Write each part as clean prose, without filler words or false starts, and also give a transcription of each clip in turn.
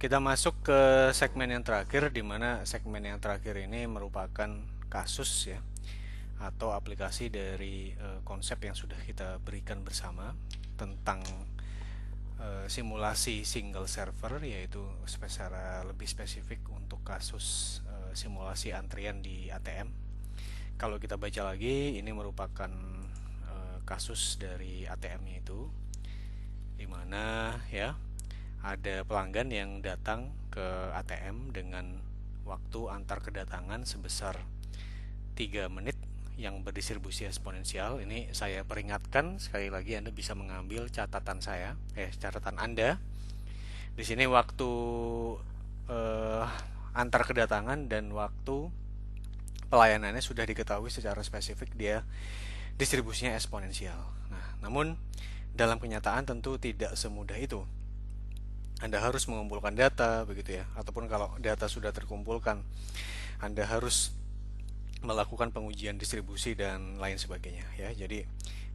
Kita masuk ke segmen yang terakhir, di mana segmen yang terakhir ini merupakan kasus ya, atau aplikasi dari konsep yang sudah kita berikan bersama tentang simulasi single server, yaitu secara lebih spesifik untuk kasus simulasi antrian di ATM. Kalau kita baca lagi, ini merupakan kasus dari ATM-nya itu, di mana ya ada pelanggan yang datang ke ATM dengan waktu antar kedatangan sebesar 3 menit yang berdistribusi eksponensial. Ini saya peringatkan sekali lagi, Anda bisa mengambil catatan Anda. Di sini waktu antar kedatangan dan waktu pelayanannya sudah diketahui secara spesifik, dia distribusinya eksponensial. Nah, namun dalam kenyataan tentu tidak semudah itu. Anda harus mengumpulkan data begitu ya, ataupun kalau data sudah terkumpulkan, Anda harus melakukan pengujian distribusi dan lain sebagainya ya. Jadi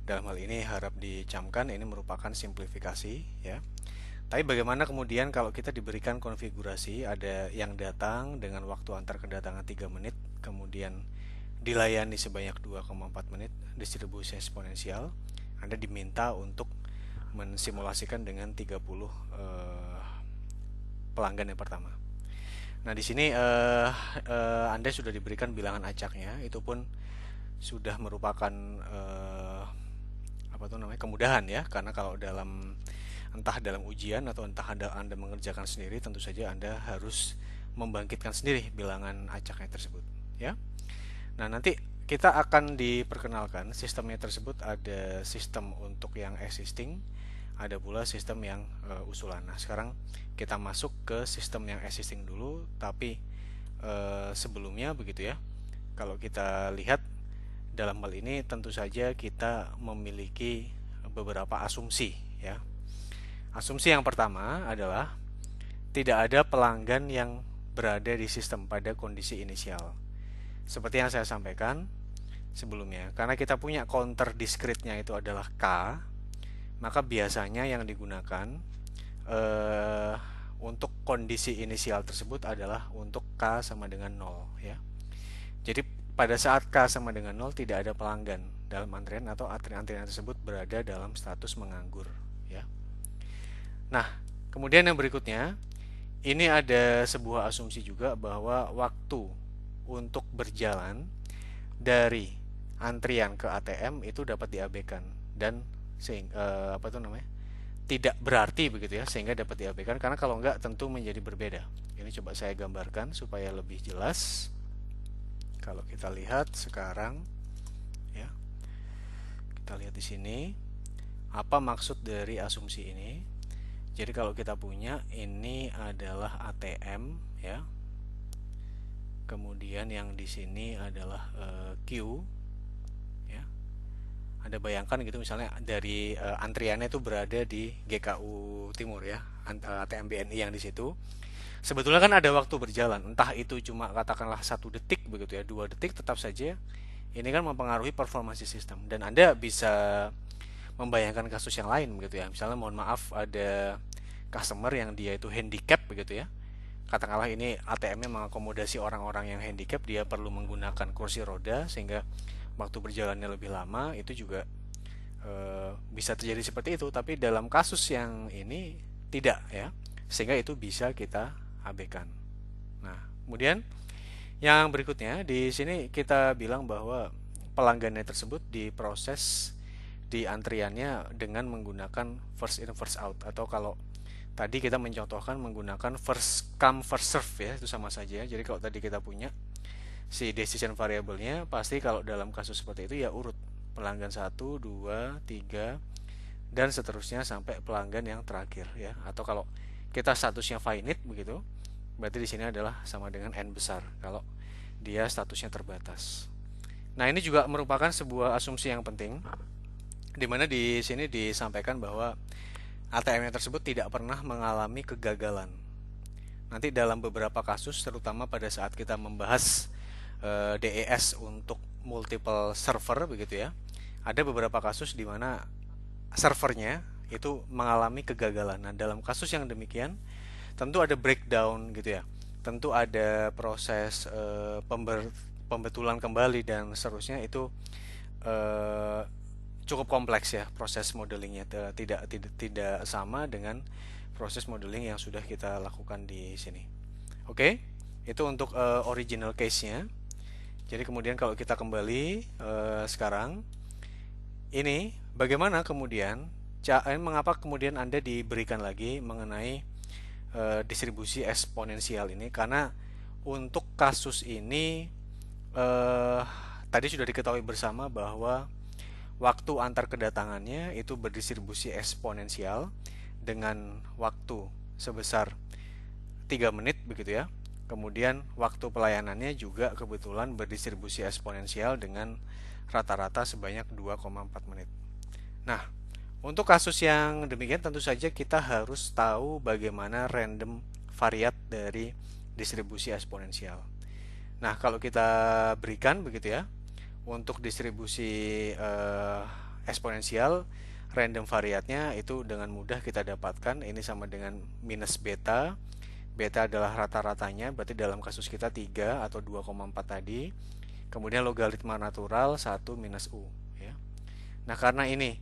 dalam hal ini harap dicamkan, ini merupakan simplifikasi ya. Tapi bagaimana kemudian kalau kita diberikan konfigurasi, ada yang datang dengan waktu antar kedatangan 3 menit, kemudian dilayani sebanyak 2,4 menit, distribusi eksponensial, Anda diminta untuk mensimulasikan dengan 30 pelanggan yang pertama. Nah, di sini Anda sudah diberikan bilangan acaknya, itu pun sudah merupakan kemudahan ya, karena kalau entah dalam ujian atau entah Anda mengerjakan sendiri, tentu saja Anda harus membangkitkan sendiri bilangan acaknya tersebut ya. Nah, nanti kita akan diperkenalkan sistemnya tersebut. Ada sistem untuk yang existing, ada pula sistem yang usulan. Nah, sekarang kita masuk ke sistem yang existing dulu, tapi sebelumnya begitu ya. Kalau kita lihat dalam hal ini, tentu saja kita memiliki beberapa asumsi ya. Asumsi yang pertama adalah tidak ada pelanggan yang berada di sistem pada kondisi inisial. Seperti yang saya sampaikan sebelumnya, karena kita punya counter discrete-nya itu adalah K, maka biasanya yang digunakan untuk kondisi inisial tersebut adalah untuk K sama dengan 0 ya. Jadi pada saat K sama dengan 0 tidak ada pelanggan dalam antrian, atau antrian tersebut berada dalam status menganggur ya. Nah, kemudian yang berikutnya, ini ada sebuah asumsi juga bahwa waktu untuk berjalan dari antrian ke ATM itu dapat diabaikan, dan tidak berarti begitu ya, sehingga dapat diabaikan, karena kalau enggak tentu menjadi berbeda. Ini coba saya gambarkan supaya lebih jelas. Kalau kita lihat sekarang ya, kita lihat di sini apa maksud dari asumsi ini. Jadi kalau kita punya ini adalah ATM ya, kemudian yang di sini adalah Q ya. Anda bayangkan gitu, misalnya dari antriannya itu berada di GKU Timur ya, ATM BNI yang di situ. Sebetulnya kan ada waktu berjalan, entah itu cuma katakanlah 1 detik begitu ya, 2 detik, tetap saja ini kan mempengaruhi performance sistem. Dan Anda bisa membayangkan kasus yang lain begitu ya. Misalnya mohon maaf, ada customer yang dia itu handicap begitu ya. Katakanlah ini ATM-nya mengakomodasi orang-orang yang handicap, dia perlu menggunakan kursi roda sehingga waktu berjalannya lebih lama, itu juga bisa terjadi seperti itu. Tapi dalam kasus yang ini tidak ya, sehingga itu bisa kita abaikan. Nah, kemudian yang berikutnya di sini kita bilang bahwa pelanggannya tersebut diproses di antriannya dengan menggunakan first in first out, atau kalau tadi kita mencontohkan menggunakan first come first serve ya, itu sama saja. Jadi kalau tadi kita punya si decision variable-nya, pasti kalau dalam kasus seperti itu ya urut pelanggan 1, 2, 3 dan seterusnya sampai pelanggan yang terakhir ya. Atau kalau kita statusnya finite begitu, berarti di sini adalah sama dengan n besar kalau dia statusnya terbatas. Nah, ini juga merupakan sebuah asumsi yang penting, di mana di sini disampaikan bahwa ATM tersebut tidak pernah mengalami kegagalan. Nanti dalam beberapa kasus, terutama pada saat kita membahas DES untuk multiple server begitu ya, ada beberapa kasus di mana servernya itu mengalami kegagalan. Nah, dalam kasus yang demikian, tentu ada breakdown gitu ya. Tentu ada proses pembetulan kembali dan seterusnya itu eh, cukup kompleks ya proses modelingnya. Tidak sama dengan proses modeling yang sudah kita lakukan di sini. Oke, itu untuk original case-nya. Jadi kemudian kalau kita kembali sekarang, ini bagaimana kemudian, mengapa kemudian Anda diberikan lagi mengenai distribusi eksponensial ini? Karena untuk kasus ini eh, tadi sudah diketahui bersama bahwa waktu antar kedatangannya itu berdistribusi eksponensial dengan waktu sebesar 3 menit begitu ya. Kemudian waktu pelayanannya juga kebetulan berdistribusi eksponensial dengan rata-rata sebanyak 2,4 menit. Nah, untuk kasus yang demikian tentu saja kita harus tahu bagaimana random variat dari distribusi eksponensial. Nah, kalau kita berikan begitu ya, untuk distribusi eksponensial, random variatnya itu dengan mudah kita dapatkan. Ini sama dengan minus beta. Beta adalah rata-ratanya, berarti dalam kasus kita 3 atau 2,4 tadi. Kemudian logaritma natural 1 minus U ya. Nah, karena ini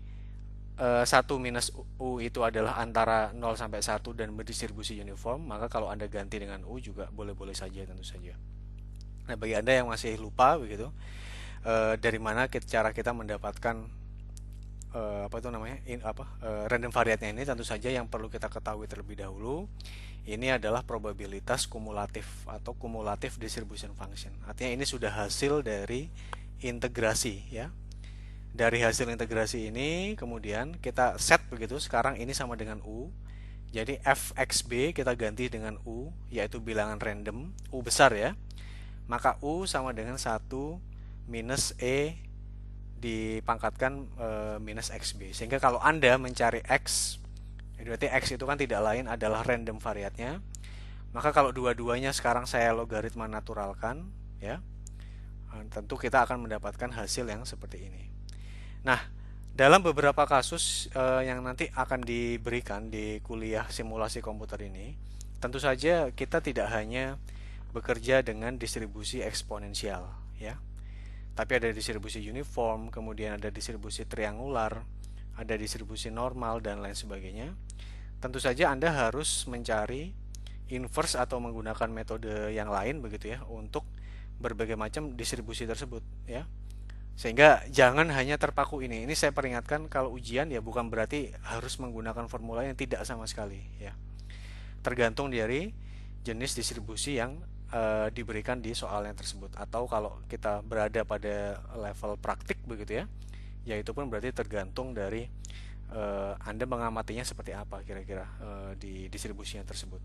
1 minus U itu adalah antara 0 sampai 1 dan berdistribusi uniform, maka kalau Anda ganti dengan U juga boleh-boleh saja tentu saja. Nah, bagi Anda yang masih lupa begitu, dari mana cara kita mendapatkan apa itu namanya random variatnya ini, tentu saja yang perlu kita ketahui terlebih dahulu ini adalah probabilitas kumulatif atau kumulatif distribution function. Artinya ini sudah hasil dari integrasi ya. Dari hasil integrasi ini kemudian kita set begitu, sekarang ini sama dengan U. Jadi fxb kita ganti dengan U, yaitu bilangan random U besar ya. Maka U sama dengan 1 minus E dipangkatkan minus XB. Sehingga kalau Anda mencari X, berarti X itu kan tidak lain adalah random variatnya. Maka kalau dua-duanya sekarang saya logaritma naturalkan ya, tentu kita akan mendapatkan hasil yang seperti ini. Nah, dalam beberapa kasus yang nanti akan diberikan di kuliah simulasi komputer ini, tentu saja kita tidak hanya bekerja dengan distribusi eksponensial ya, tapi ada distribusi uniform, kemudian ada distribusi triangular, ada distribusi normal dan lain sebagainya. Tentu saja Anda harus mencari inverse atau menggunakan metode yang lain begitu ya untuk berbagai macam distribusi tersebut ya. Sehingga jangan hanya terpaku ini. Ini saya peringatkan, kalau ujian ya bukan berarti harus menggunakan formula yang tidak sama sekali ya. Tergantung dari jenis distribusi yang diberikan di soalnya tersebut, atau kalau kita berada pada level praktik begitu ya, yaitu pun berarti tergantung dari Anda mengamatinya seperti apa kira-kira di distribusinya tersebut.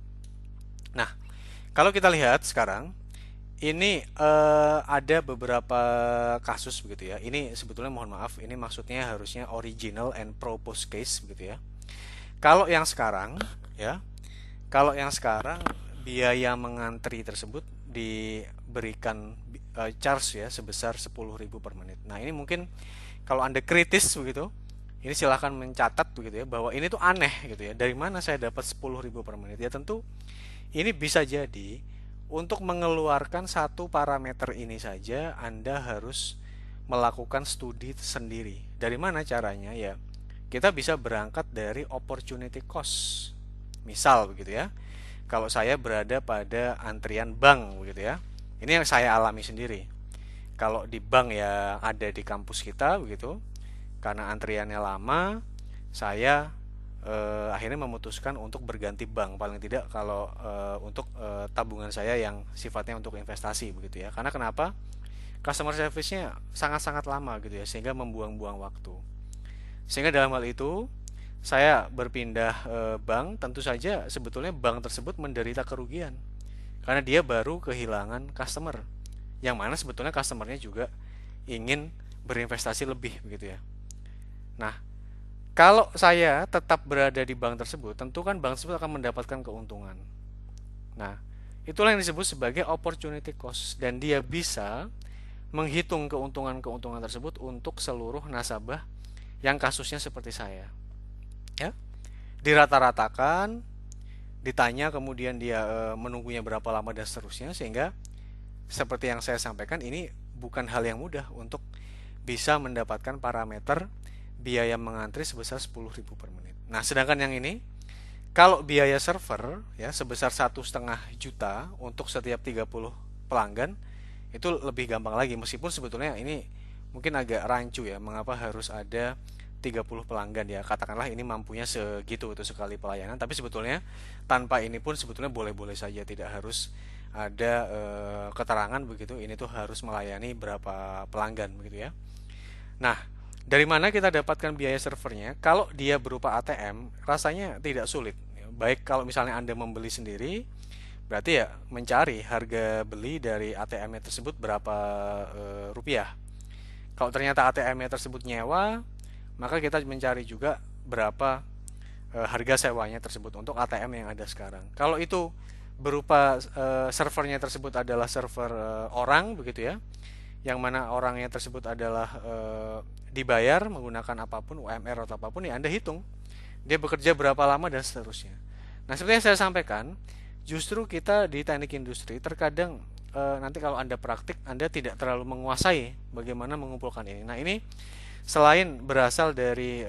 Nah, kalau kita lihat sekarang ini ada beberapa kasus begitu ya. Ini sebetulnya mohon maaf, ini maksudnya harusnya original and proposed case begitu ya. Kalau yang sekarang ya, kalau yang sekarang biaya mengantri tersebut diberikan charge ya sebesar 10.000 per menit. Nah, ini mungkin kalau Anda kritis begitu, ini silahkan mencatat begitu ya, bahwa ini tuh aneh gitu ya. Dari mana saya dapat 10.000 per menit? Ya tentu ini bisa jadi untuk mengeluarkan satu parameter ini saja Anda harus melakukan studi sendiri. Dari mana caranya? Ya, kita bisa berangkat dari opportunity cost. Misal begitu ya, kalau saya berada pada antrian bank begitu ya, ini yang saya alami sendiri. Kalau di bank ya ada di kampus kita begitu, karena antriannya lama, saya akhirnya memutuskan untuk berganti bank, paling tidak kalau untuk tabungan saya yang sifatnya untuk investasi begitu ya. Karena kenapa? Customer service-nya sangat-sangat lama gitu ya, sehingga membuang-buang waktu. Sehingga dalam hal itu saya berpindah bank, tentu saja sebetulnya bank tersebut menderita kerugian karena dia baru kehilangan customer, yang mana sebetulnya customernya juga ingin berinvestasi lebih begitu ya. Nah, kalau saya tetap berada di bank tersebut, tentu kan bank tersebut akan mendapatkan keuntungan. Nah, itulah yang disebut sebagai opportunity cost, dan dia bisa menghitung keuntungan-keuntungan tersebut untuk seluruh nasabah yang kasusnya seperti saya. Ya, dirata-ratakan, ditanya kemudian dia menunggunya berapa lama dan seterusnya, sehingga seperti yang saya sampaikan ini bukan hal yang mudah untuk bisa mendapatkan parameter biaya mengantri sebesar 10.000 per menit. Nah, sedangkan yang ini kalau biaya server ya sebesar 1,5 juta untuk setiap 30 pelanggan itu lebih gampang lagi, meskipun sebetulnya ini mungkin agak rancu ya, mengapa harus ada 30 pelanggan ya, katakanlah ini mampunya segitu untuk sekali pelayanan, tapi sebetulnya tanpa ini pun sebetulnya boleh-boleh saja, tidak harus ada keterangan begitu ini tuh harus melayani berapa pelanggan begitu ya. Nah, dari mana kita dapatkan biaya servernya? Kalau dia berupa ATM, rasanya tidak sulit. Baik kalau misalnya Anda membeli sendiri, berarti ya mencari harga beli dari ATM-nya tersebut berapa rupiah. Kalau ternyata ATM-nya tersebut nyewa, maka kita mencari juga berapa harga sewanya tersebut untuk ATM yang ada sekarang. Kalau itu berupa servernya tersebut adalah server orang begitu ya, yang mana orangnya tersebut adalah dibayar menggunakan apapun UMR atau apapun, ya Anda hitung dia bekerja berapa lama dan seterusnya. Nah, seperti yang saya sampaikan, justru kita di teknik industri terkadang nanti kalau Anda praktik Anda tidak terlalu menguasai bagaimana mengumpulkan ini. Nah, ini selain berasal dari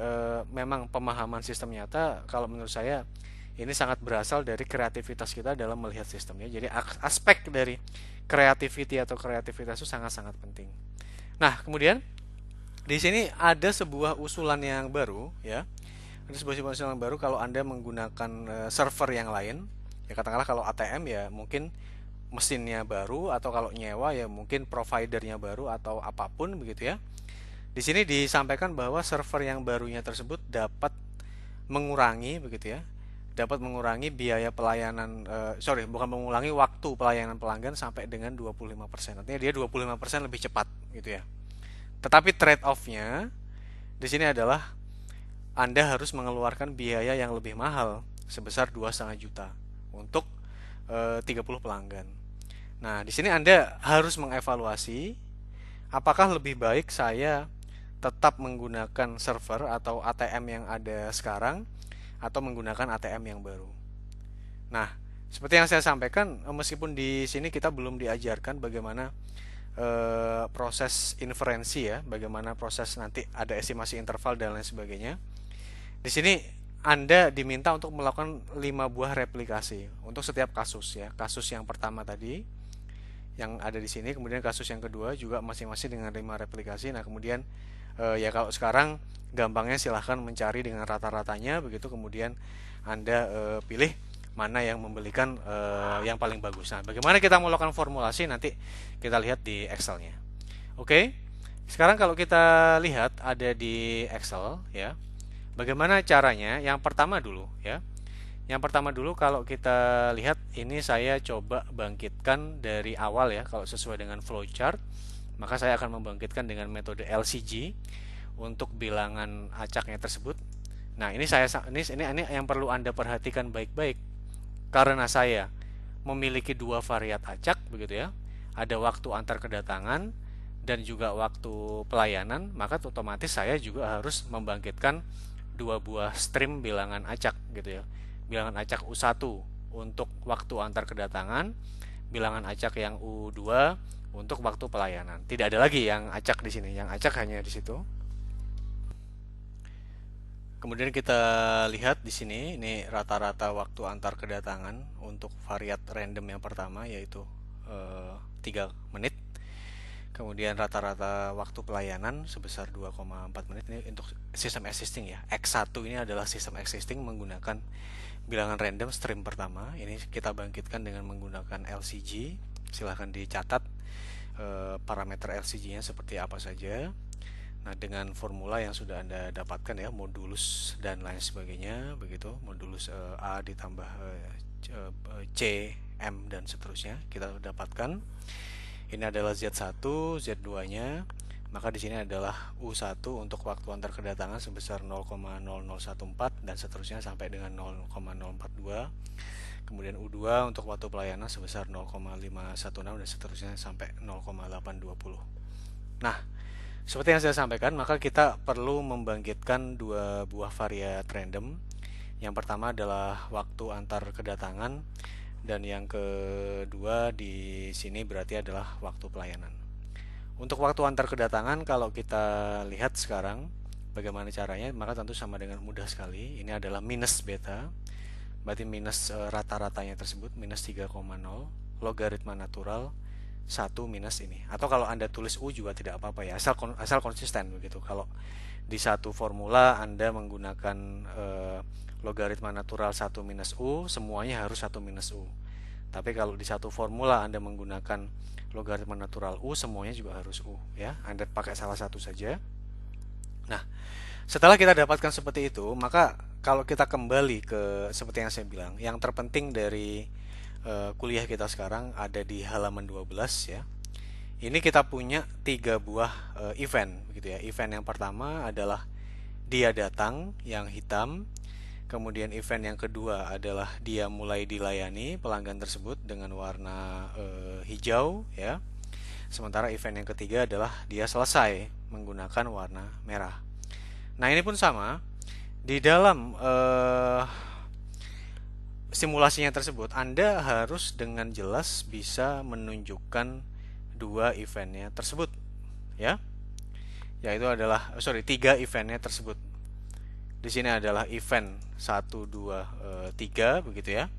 memang pemahaman sistem nyata, kalau menurut saya ini sangat berasal dari kreativitas kita dalam melihat sistemnya. Jadi aspek dari creativity atau kreativitas itu sangat-sangat penting. Nah, kemudian di sini ada sebuah usulan yang baru ya. Ada sebuah usulan yang baru kalau Anda menggunakan server yang lain. Ya katakanlah kalau ATM ya mungkin mesinnya baru, atau kalau nyewa ya mungkin providernya baru atau apapun begitu ya. Di sini disampaikan bahwa server yang barunya tersebut dapat mengurangi begitu ya, dapat mengurangi biaya pelayanan, bukan mengurangi waktu pelayanan pelanggan sampai dengan 25%. Artinya dia 25% lebih cepat gitu ya. Tetapi trade off-nya di sini adalah Anda harus mengeluarkan biaya yang lebih mahal sebesar 2,5 juta untuk 30 pelanggan. Nah, di sini Anda harus mengevaluasi apakah lebih baik saya tetap menggunakan server atau ATM yang ada sekarang atau menggunakan ATM yang baru. Nah, seperti yang saya sampaikan, meskipun di sini kita belum diajarkan bagaimana proses inferensi ya, bagaimana proses nanti ada estimasi interval dan lain sebagainya. Di sini Anda diminta untuk melakukan 5 buah replikasi untuk setiap kasus ya. Kasus yang pertama tadi yang ada di sini, kemudian kasus yang kedua juga masing-masing dengan 5 replikasi. Nah, kemudian ya kalau sekarang gampangnya silahkan mencari dengan rata-ratanya begitu, kemudian Anda pilih mana yang membelikan yang paling bagus. Nah, bagaimana kita melakukan formulasi nanti kita lihat di Excel-nya. Oke. Sekarang kalau kita lihat ada di Excel ya. Bagaimana caranya? Yang pertama dulu ya. Yang pertama dulu kalau kita lihat ini saya coba bangkitkan dari awal ya. Kalau sesuai dengan flowchart, maka saya akan membangkitkan dengan metode LCG untuk bilangan acaknya tersebut. Nah, ini yang perlu Anda perhatikan baik-baik. Karena saya memiliki 2 variat acak begitu ya. Ada waktu antar kedatangan dan juga waktu pelayanan, maka otomatis saya juga harus membangkitkan 2 buah stream bilangan acak gitu ya. Bilangan acak U1 untuk waktu antar kedatangan, bilangan acak yang U2 untuk waktu pelayanan. Tidak ada lagi yang acak di sini, yang acak hanya di situ. Kemudian kita lihat di sini, ini rata-rata waktu antar kedatangan untuk variat random yang pertama yaitu 3 menit. Kemudian rata-rata waktu pelayanan sebesar 2,4 menit. Ini untuk sistem existing ya. X1 ini adalah sistem existing menggunakan bilangan random stream pertama. Ini kita bangkitkan dengan menggunakan LCG. Silahkan dicatat parameter LCG-nya seperti apa saja. Nah, dengan formula yang sudah Anda dapatkan ya, modulus dan lain sebagainya begitu. Modulus A ditambah C, M dan seterusnya kita dapatkan. Ini adalah Z1, Z2-nya. Maka di sini adalah U1 untuk waktu antar kedatangan sebesar 0,0014 dan seterusnya sampai dengan 0,042. Kemudian U2 untuk waktu pelayanan sebesar 0,516 dan seterusnya sampai 0,820. Nah, seperti yang saya sampaikan, maka kita perlu membangkitkan 2 buah variat random. Yang pertama adalah waktu antar kedatangan, dan yang kedua di sini berarti adalah waktu pelayanan. Untuk waktu antar kedatangan, kalau kita lihat sekarang bagaimana caranya, maka tentu sama dengan mudah sekali. Ini adalah minus beta, berarti minus rata-ratanya tersebut, minus 3,0 logaritma natural 1 minus ini. Atau kalau Anda tulis U juga tidak apa-apa ya, asal konsisten begitu. Kalau di satu formula Anda menggunakan logaritma natural 1 minus U, semuanya harus 1 minus U. Tapi kalau di satu formula Anda menggunakan logaritma natural U, semuanya juga harus U ya. Anda pakai salah satu saja. Nah, setelah kita dapatkan seperti itu, maka kalau kita kembali ke seperti yang saya bilang, yang terpenting dari kuliah kita sekarang ada di halaman 12 ya. Ini kita punya 3 buah event begitu ya. Event yang pertama adalah dia datang yang hitam. Kemudian event yang kedua adalah dia mulai dilayani pelanggan tersebut dengan warna hijau ya. Sementara event yang ketiga adalah dia selesai menggunakan warna merah. Nah, ini pun sama di dalam simulasinya tersebut, Anda harus dengan jelas bisa menunjukkan dua eventnya tersebut ya. Yaitu adalah tiga eventnya tersebut. Di sini adalah event 1, 2, 3 begitu ya.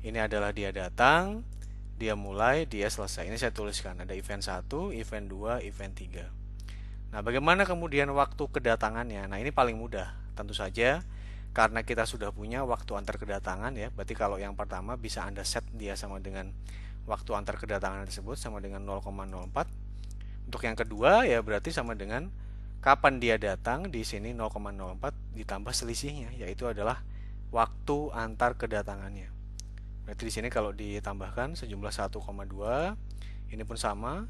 Ini adalah dia datang, dia mulai, dia selesai. Ini saya tuliskan, ada event 1, event 2, event 3. Nah, bagaimana kemudian waktu kedatangannya? Nah, ini paling mudah. Tentu saja karena kita sudah punya waktu antar kedatangan ya. Berarti kalau yang pertama bisa Anda set dia sama dengan waktu antar kedatangan tersebut sama dengan 0,04. Untuk yang kedua ya berarti sama dengan kapan dia datang, di sini 0,04 ditambah selisihnya, yaitu adalah waktu antar kedatangannya. Berarti di sini kalau ditambahkan sejumlah 1,2, ini pun sama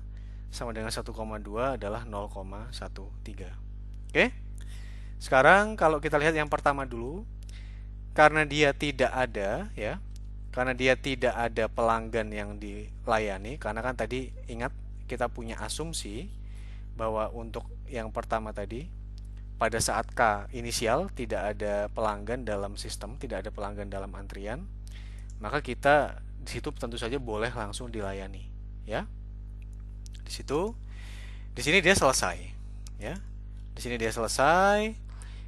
dengan 1,2 adalah 0,13. Oke? Sekarang kalau kita lihat yang pertama dulu, karena dia tidak ada ya, karena dia tidak ada pelanggan yang dilayani, karena kan tadi ingat kita punya asumsi bahwa untuk yang pertama tadi pada saat K inisial tidak ada pelanggan dalam sistem, tidak ada pelanggan dalam antrian, maka kita di situ tentu saja boleh langsung dilayani ya. Di situ, di sini dia selesai ya. Di sini dia selesai.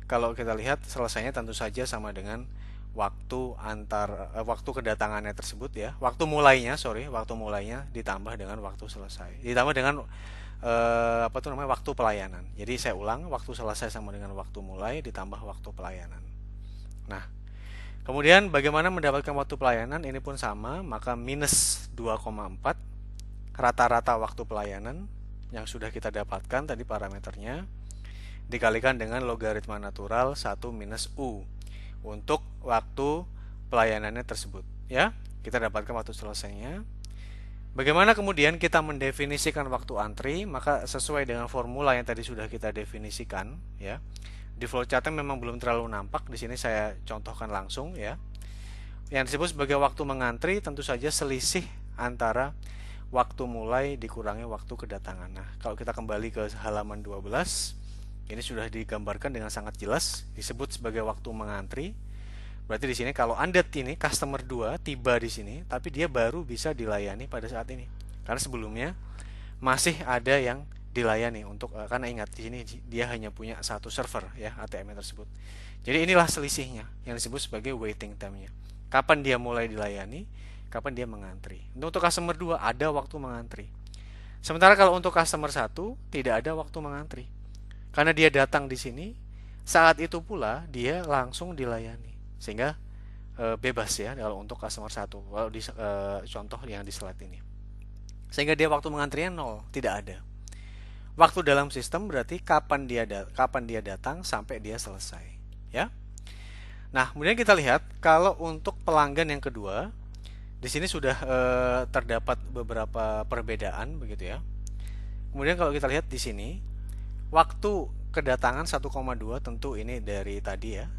Kalau kita lihat selesainya tentu saja sama dengan waktu waktu kedatangannya tersebut ya. Waktu mulainya ditambah dengan waktu selesai. Ditambah dengan waktu pelayanan. Jadi saya ulang, waktu selesai sama dengan waktu mulai ditambah waktu pelayanan. Nah, kemudian bagaimana mendapatkan waktu pelayanan? Ini pun sama, maka minus 2,4 rata-rata waktu pelayanan yang sudah kita dapatkan tadi parameternya dikalikan dengan logaritma natural 1 minus U untuk waktu pelayanannya tersebut ya. Kita dapatkan waktu selesainya. Bagaimana kemudian kita mendefinisikan waktu antri? Maka sesuai dengan formula yang tadi sudah kita definisikan ya. Di flowchartnya memang belum terlalu nampak, di sini saya contohkan langsung ya. Yang disebut sebagai waktu mengantri tentu saja selisih antara waktu mulai dikurangi waktu kedatangan. Nah, kalau kita kembali ke halaman 12, ini sudah digambarkan dengan sangat jelas, disebut sebagai waktu mengantri. Berarti di sini kalau Anda ini customer 2 tiba di sini, tapi dia baru bisa dilayani pada saat ini. Karena sebelumnya masih ada yang dilayani karena ingat di sini dia hanya punya satu server ya ATM tersebut. Jadi inilah selisihnya yang disebut sebagai waiting time-nya. Kapan dia mulai dilayani, kapan dia mengantri. Untuk customer 2 ada waktu mengantri. Sementara kalau untuk customer 1 tidak ada waktu mengantri. Karena dia datang di sini, saat itu pula dia langsung dilayani. Sehingga bebas ya kalau untuk customer 1. Kalau di contoh yang di slide ini. Sehingga dia waktu mengantrinya 0, tidak ada. Waktu dalam sistem berarti kapan dia datang sampai dia selesai, ya. Nah, kemudian kita lihat kalau untuk pelanggan yang kedua, di sini sudah terdapat beberapa perbedaan begitu ya. Kemudian kalau kita lihat di sini, waktu kedatangan 1,2 tentu ini dari tadi ya.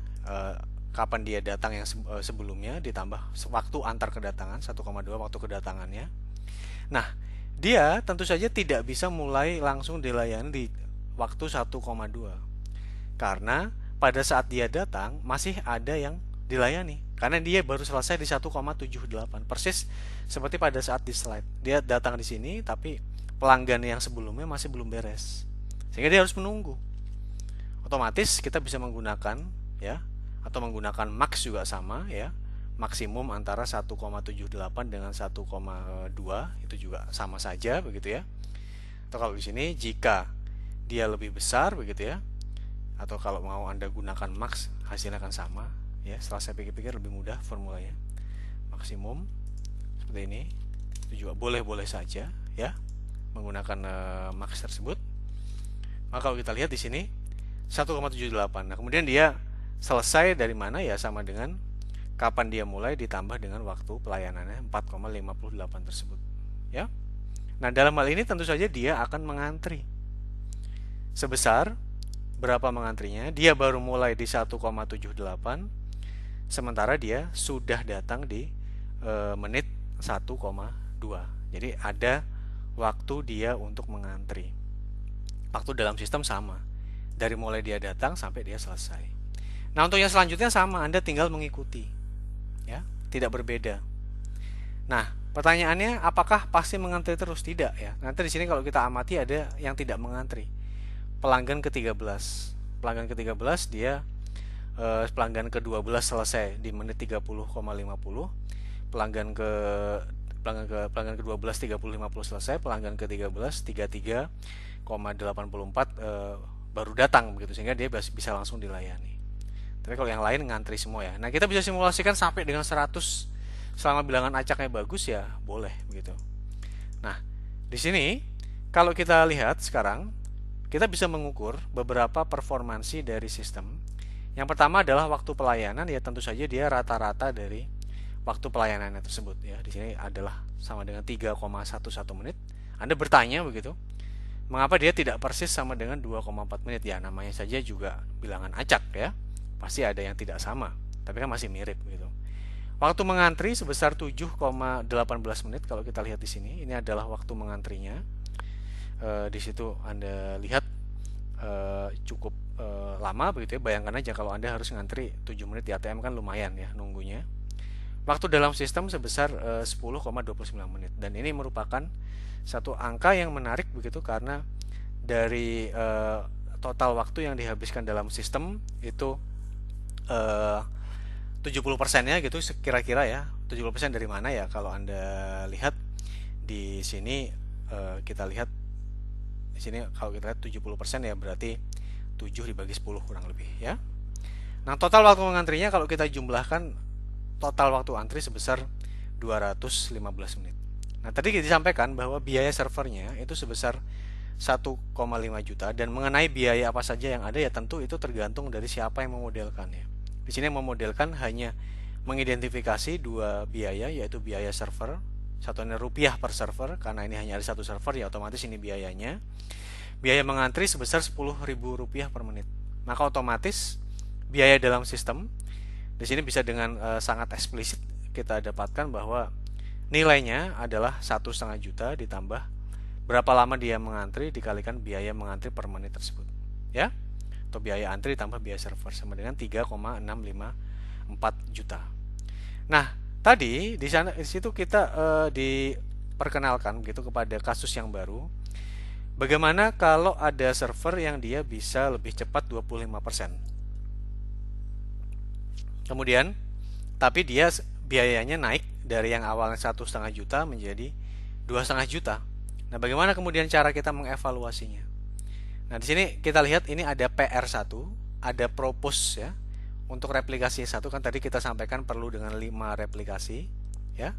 Kapan dia datang yang sebelumnya ditambah waktu antar kedatangan 1,2 waktu kedatangannya. Nah, dia tentu saja tidak bisa mulai langsung dilayani di waktu 1,2 karena pada saat dia datang masih ada yang dilayani karena dia baru selesai di 1,78, persis seperti pada saat di slide. Dia datang di sini tapi pelanggan yang sebelumnya masih belum beres, sehingga dia harus menunggu. Otomatis kita bisa menggunakan ya, atau menggunakan max juga sama ya, maksimum antara 1,78 dengan 1,2 itu juga sama saja begitu ya. Atau kalau di sini jika dia lebih besar begitu ya, atau kalau mau Anda gunakan max, hasilnya akan sama ya. Setelah saya pikir-pikir lebih mudah formulanya. Maksimum seperti ini itu juga boleh-boleh saja ya menggunakan max tersebut. Maka kalau kita lihat di sini 1,78. Nah, kemudian dia selesai dari mana ya, sama dengan kapan dia mulai ditambah dengan waktu pelayanannya 4,58 tersebut ya. Nah, dalam hal ini tentu saja dia akan mengantri. Sebesar berapa mengantrinya? Dia baru mulai di 1,78, sementara dia sudah datang di menit 1,2. Jadi ada waktu dia untuk mengantri. Waktu dalam sistem sama, dari mulai dia datang sampai dia selesai. Nah, untuk yang selanjutnya sama, Anda tinggal mengikuti ya, tidak berbeda. Nah, pertanyaannya apakah pasti mengantri terus? Tidak ya. Nanti di sini kalau kita amati ada yang tidak mengantri. Pelanggan ke-13. Pelanggan ke-13 dia pelanggan ke-12 selesai di menit 30,50. Pelanggan ke-12 30,50 selesai, pelanggan ke-13 33,84 baru datang begitu, sehingga dia bisa langsung dilayani. Tapi kalau yang lain ngantri semua ya. Nah, kita bisa simulasikan sampai dengan 100 selama bilangan acaknya bagus ya, boleh begitu. Nah, di sini kalau kita lihat sekarang, kita bisa mengukur beberapa performansi dari sistem. Yang pertama adalah waktu pelayanan, ya tentu saja dia rata-rata dari waktu pelayanannya tersebut ya. Di sini adalah sama dengan 3,11 menit. Anda bertanya begitu, mengapa dia tidak persis sama dengan 2,4 menit? Ya, namanya saja juga bilangan acak ya. Pasti ada yang tidak sama, tapi kan masih mirip gitu. Waktu mengantri sebesar 7,18 menit kalau kita lihat di sini. Ini adalah waktu mengantrinya. Di situ Anda lihat cukup lama begitu ya. Bayangkan aja kalau Anda harus ngantri 7 menit di ATM, kan lumayan ya nunggunya. Waktu dalam sistem sebesar 10,29 menit. Dan ini merupakan satu angka yang menarik begitu, karena dari total waktu yang dihabiskan dalam sistem itu 70%-nya gitu kira-kira ya. 70% dari mana ya? Kalau Anda lihat di sini, kita lihat di sini kalau kita lihat 70% ya, berarti 7 dibagi 10 kurang lebih ya. Nah, total waktu mengantrinya kalau kita jumlahkan, total waktu antri sebesar 215 menit. Nah, tadi kita disampaikan bahwa biaya servernya itu sebesar 1,5 juta, dan mengenai biaya apa saja yang ada ya tentu itu tergantung dari siapa yang memodelkannya. Di sini yang memodelkan hanya mengidentifikasi dua biaya, yaitu biaya server, satuannya rupiah per server, karena ini hanya ada satu server ya otomatis ini biayanya. Biaya mengantri sebesar Rp10.000 per menit. Maka otomatis biaya dalam sistem di sini bisa dengan sangat eksplisit kita dapatkan bahwa nilainya adalah 1,5 juta ditambah berapa lama dia mengantri dikalikan biaya mengantri per menit tersebut ya, atau biaya antri ditambah biaya server, sama dengan 3,654 juta. Nah, tadi di situ kita diperkenalkan gitu kepada kasus yang baru. Bagaimana kalau ada server yang dia bisa lebih cepat 25%. Kemudian, tapi dia biayanya naik dari yang awalnya 1,5 juta menjadi 2,5 juta. Nah, bagaimana kemudian cara kita mengevaluasinya? Nah, di sini kita lihat ini ada PR1, ada propose ya. Untuk replikasi 1 kan tadi kita sampaikan perlu dengan 5 replikasi ya.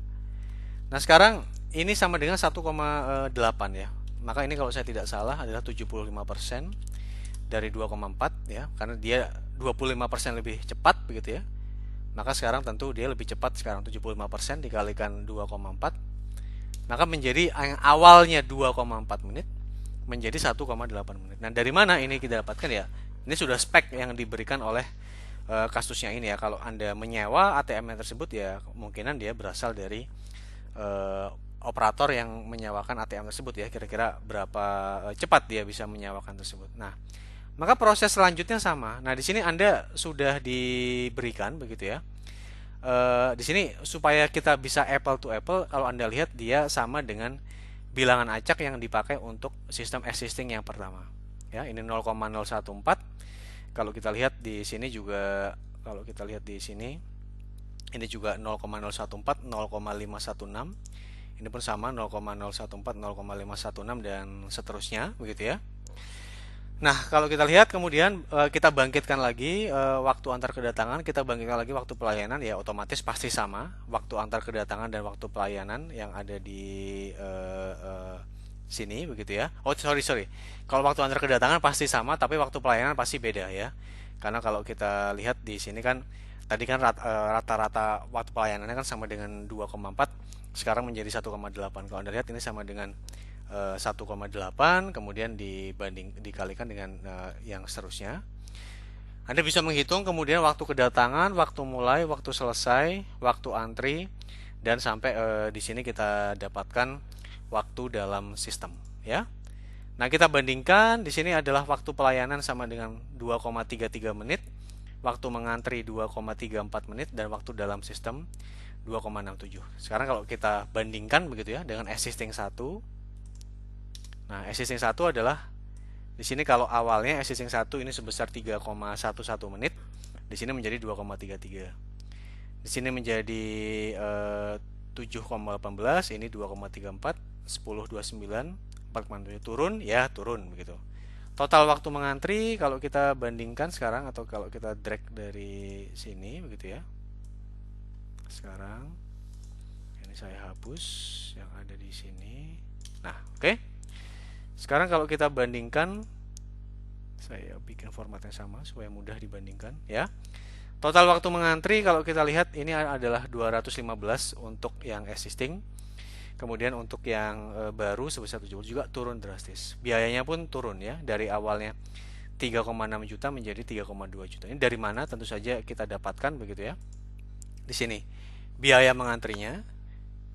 Nah, sekarang ini sama dengan 1,8 ya. Maka ini kalau saya tidak salah adalah 75% dari 2,4 ya, karena dia 25% lebih cepat begitu ya. Maka sekarang tentu dia lebih cepat, sekarang 75% dikalikan 2,4, maka menjadi yang awalnya 2,4 menit menjadi 1,8 menit. Nah, dari mana ini kita dapatkan ya? Ini sudah spek yang diberikan oleh kasusnya ini ya. Kalau Anda menyewa ATM tersebut ya kemungkinan dia berasal dari operator yang menyewakan ATM tersebut ya, kira-kira berapa cepat dia bisa menyewakan tersebut. Nah, Maka proses selanjutnya sama. Nah, di sini Anda sudah diberikan begitu ya. Di sini supaya kita bisa apple to apple, kalau Anda lihat dia sama dengan bilangan acak yang dipakai untuk sistem existing yang pertama. Ya, ini 0,014. Kalau kita lihat di sini juga, kalau kita lihat di sini, ini juga 0,014, 0,516. Ini pun sama 0,014, 0,516 dan seterusnya begitu ya. Nah, kalau kita lihat kemudian kita bangkitkan lagi waktu antar kedatangan, kita bangkitkan lagi waktu pelayanan, ya otomatis pasti sama waktu antar kedatangan dan waktu pelayanan yang ada di sini begitu ya. Oh, sorry sorry. Kalau waktu antar kedatangan pasti sama, tapi waktu pelayanan pasti beda ya. Karena kalau kita lihat di sini kan tadi kan rata-rata waktu pelayanannya kan sama dengan 2,4, sekarang menjadi 1,8. Kalau Anda lihat ini sama dengan 1,8, kemudian dikalikan dengan yang seterusnya. Anda bisa menghitung kemudian waktu kedatangan, waktu mulai, waktu selesai, waktu antri, dan sampai di sini kita dapatkan waktu dalam sistem, ya. Nah, kita bandingkan di sini adalah waktu pelayanan sama dengan 2,33 menit, waktu mengantri 2,34 menit, dan waktu dalam sistem 2,67. Sekarang kalau kita bandingkan begitu ya dengan existing 1. Nah, existing 1 adalah di sini kalau awalnya existing 1 ini sebesar 3,11 menit, di sini menjadi 2,33. Di sini menjadi 7,18, ini 2,34, 10,29, 4,7 turun ya, turun begitu. Total waktu mengantri kalau kita bandingkan sekarang atau kalau kita drag dari sini begitu ya. Sekarang ini saya hapus yang ada di sini. Nah, oke. Sekarang kalau kita bandingkan, saya bikin format yang sama supaya mudah dibandingkan ya. Total waktu mengantri kalau kita lihat ini adalah 215 untuk yang existing. Kemudian untuk yang baru sebesar 70 juga turun drastis. Biayanya pun turun ya, dari awalnya 3,6 juta menjadi 3,2 juta. Ini dari mana? Tentu saja kita dapatkan begitu ya. Di sini biaya mengantrinya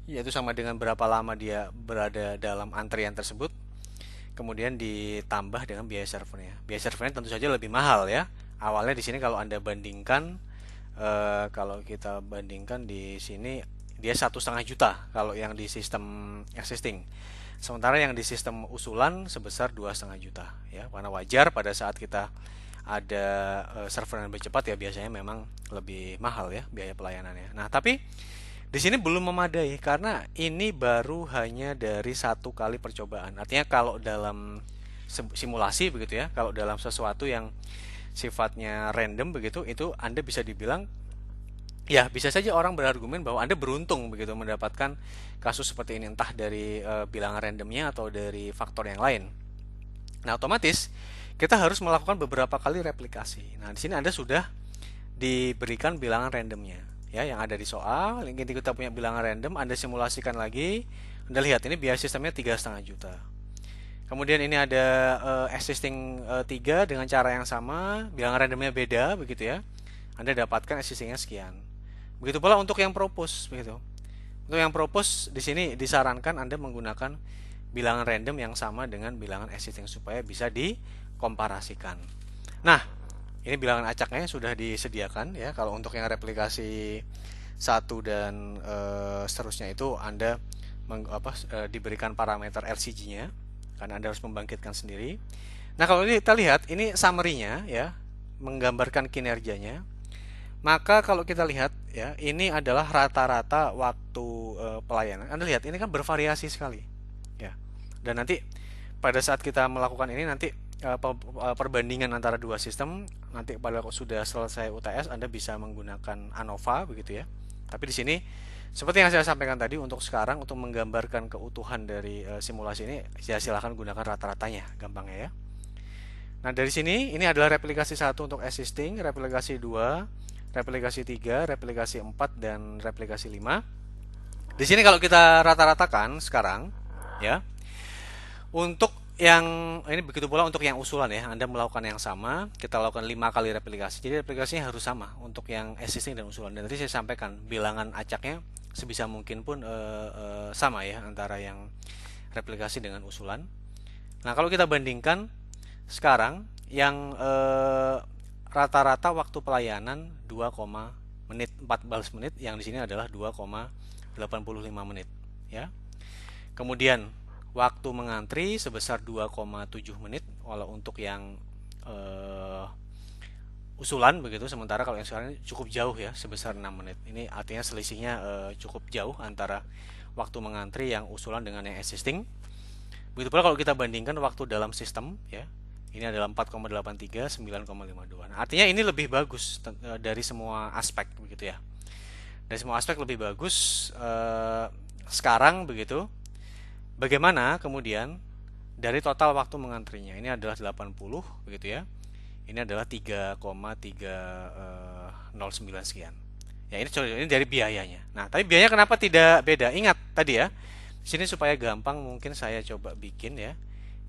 yaitu sama dengan berapa lama dia berada dalam antrian tersebut. Kemudian ditambah dengan biaya servernya. Biaya servernya tentu saja lebih mahal ya. Awalnya di sini kalau Anda bandingkan, kalau kita bandingkan di sini dia 1,5 juta kalau yang di sistem existing. Sementara yang di sistem usulan sebesar 2,5 juta ya. Karena wajar pada saat kita ada server yang lebih cepat ya biasanya memang lebih mahal ya biaya pelayanannya. Nah, tapi di sini belum memadai karena ini baru hanya dari satu kali percobaan. Artinya kalau dalam simulasi begitu ya, kalau dalam sesuatu yang sifatnya random begitu, itu Anda bisa dibilang ya bisa saja orang berargumen bahwa Anda beruntung begitu mendapatkan kasus seperti ini entah dari bilangan randomnya atau dari faktor yang lain. Nah, otomatis kita harus melakukan beberapa kali replikasi. Nah, di sini Anda sudah diberikan bilangan randomnya ya yang ada di soal. Ini kita punya bilangan random, Anda simulasikan lagi. Anda lihat ini biaya sistemnya 3,5 juta. Kemudian ini ada existing 3 dengan cara yang sama, bilangan randomnya beda begitu ya. Anda dapatkan existingnya sekian. Begitu pula untuk yang propose begitu. Untuk yang propose di sini disarankan Anda menggunakan bilangan random yang sama dengan bilangan existing supaya bisa dikomparasikan. Nah, ini bilangan acaknya sudah disediakan ya. Kalau untuk yang replikasi 1 dan seterusnya itu Anda diberikan parameter LCG-nya karena Anda harus membangkitkan sendiri. Nah, kalau ini kita lihat ini summary-nya ya, menggambarkan kinerjanya. Maka kalau kita lihat ya, ini adalah rata-rata waktu pelayanan. Anda lihat ini kan bervariasi sekali ya. Dan nanti pada saat kita melakukan ini nanti perbandingan antara dua sistem, nanti pada sudah selesai UTS Anda bisa menggunakan ANOVA begitu ya. Tapi di sini seperti yang saya sampaikan tadi, untuk sekarang untuk menggambarkan keutuhan dari simulasi ini ya silahkan gunakan rata-ratanya, gampangnya ya. Nah, dari sini ini adalah replikasi 1 untuk existing, replikasi 2, replikasi 3, replikasi 4 dan replikasi 5. Di sini kalau kita rata-ratakan sekarang ya, untuk yang ini begitu pula untuk yang usulan ya, Anda melakukan yang sama, kita lakukan 5 kali replikasi. Jadi replikasinya harus sama untuk yang existing dan usulan. Dan nanti saya sampaikan bilangan acaknya sebisa mungkin pun sama ya antara yang replikasi dengan usulan. Nah, kalau kita bandingkan sekarang yang rata-rata waktu pelayanan 2, menit 14 menit, yang di sini adalah 2,85 menit ya. Kemudian waktu mengantri sebesar 2,7 menit walau untuk yang usulan begitu, sementara kalau yang sekarang cukup jauh ya, sebesar 6 menit. Ini artinya selisihnya cukup jauh antara waktu mengantri yang usulan dengan yang existing. Begitu pula kalau kita bandingkan waktu dalam sistem ya. Ini adalah 4,83, 9,52. Nah, artinya ini lebih bagus dari semua aspek begitu ya. Dari semua aspek lebih bagus sekarang begitu. Bagaimana kemudian dari total waktu mengantrinya? Ini adalah 80 begitu ya. Ini adalah 3,309 sekian. Ya, ini dari biayanya. Nah, tapi biayanya kenapa tidak beda? Ingat tadi ya. Di sini supaya gampang mungkin saya coba bikin ya.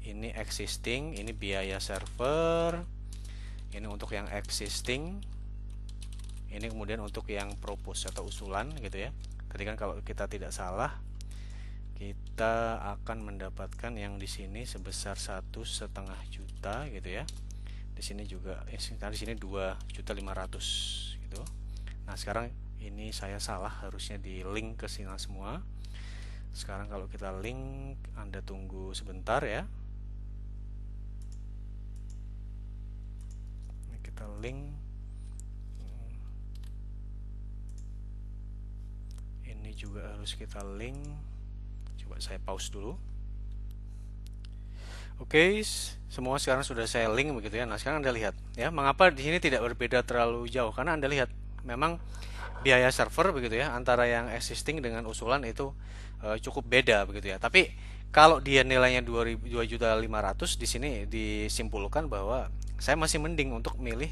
Ini existing, ini biaya server. Ini untuk yang existing. Ini kemudian untuk yang propose atau usulan gitu ya. Tadi kan kalau kita tidak salah, kita akan mendapatkan yang di sini sebesar 1,5 juta gitu ya. Di sini juga di sini 2.500.000 gitu. Nah, sekarang ini saya salah, harusnya di link ke sini semua. Sekarang kalau kita link, Anda tunggu sebentar ya. Ini kita link. Ini juga harus kita link. Coba saya pause dulu. Oke, semua sekarang sudah saya link begitu ya. Nah, sekarang Anda lihat ya, mengapa di sini tidak berbeda terlalu jauh? Karena Anda lihat memang biaya server begitu ya, antara yang existing dengan usulan itu cukup beda begitu ya. Tapi kalau dia nilainya 2.500.000, di sini disimpulkan bahwa saya masih mending untuk milih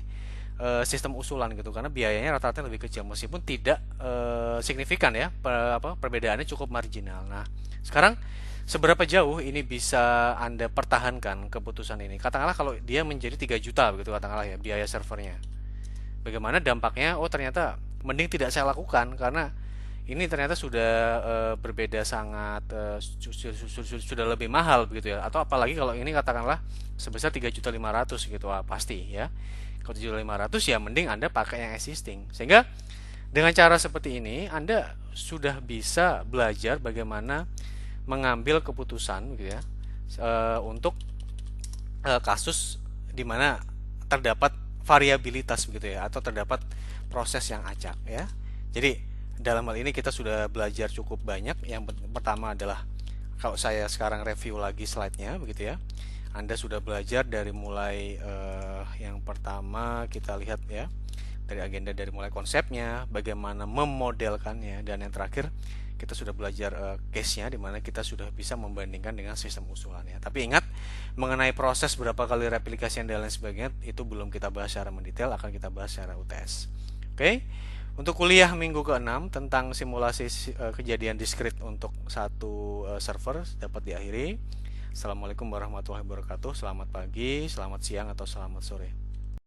sistem usulan gitu, karena biayanya rata-rata lebih kecil meskipun tidak signifikan ya, perbedaannya cukup marginal. Nah, sekarang seberapa jauh ini bisa Anda pertahankan keputusan ini? Katakanlah kalau dia menjadi 3 juta begitu, katakanlah ya biaya servernya. Bagaimana dampaknya? Oh, ternyata mending tidak saya lakukan karena ini ternyata sudah berbeda sangat, sudah lebih mahal begitu ya. Atau apalagi kalau ini katakanlah sebesar 3.500.000 gitu, pasti ya. Kalau 7.500 ya mending Anda pakai yang existing. Sehingga dengan cara seperti ini Anda sudah bisa belajar bagaimana mengambil keputusan gitu ya, untuk kasus di mana terdapat variabilitas begitu ya, atau terdapat proses yang acak ya. Jadi dalam hal ini kita sudah belajar cukup banyak. Yang pertama adalah kalau saya sekarang review lagi slide-nya begitu ya. Anda sudah belajar dari mulai yang pertama kita lihat ya, dari agenda, dari mulai konsepnya, bagaimana memodelkannya, dan yang terakhir kita sudah belajar case-nya di mana kita sudah bisa membandingkan dengan sistem usulannya. Tapi ingat, mengenai proses berapa kali replikasi dan lain sebagainya itu belum kita bahas secara mendetail, akan kita bahas secara UTS. Oke. Untuk kuliah minggu ke-6 tentang simulasi kejadian diskrit untuk satu server dapat diakhiri. Assalamualaikum warahmatullahi wabarakatuh. Selamat pagi, selamat siang, atau selamat sore.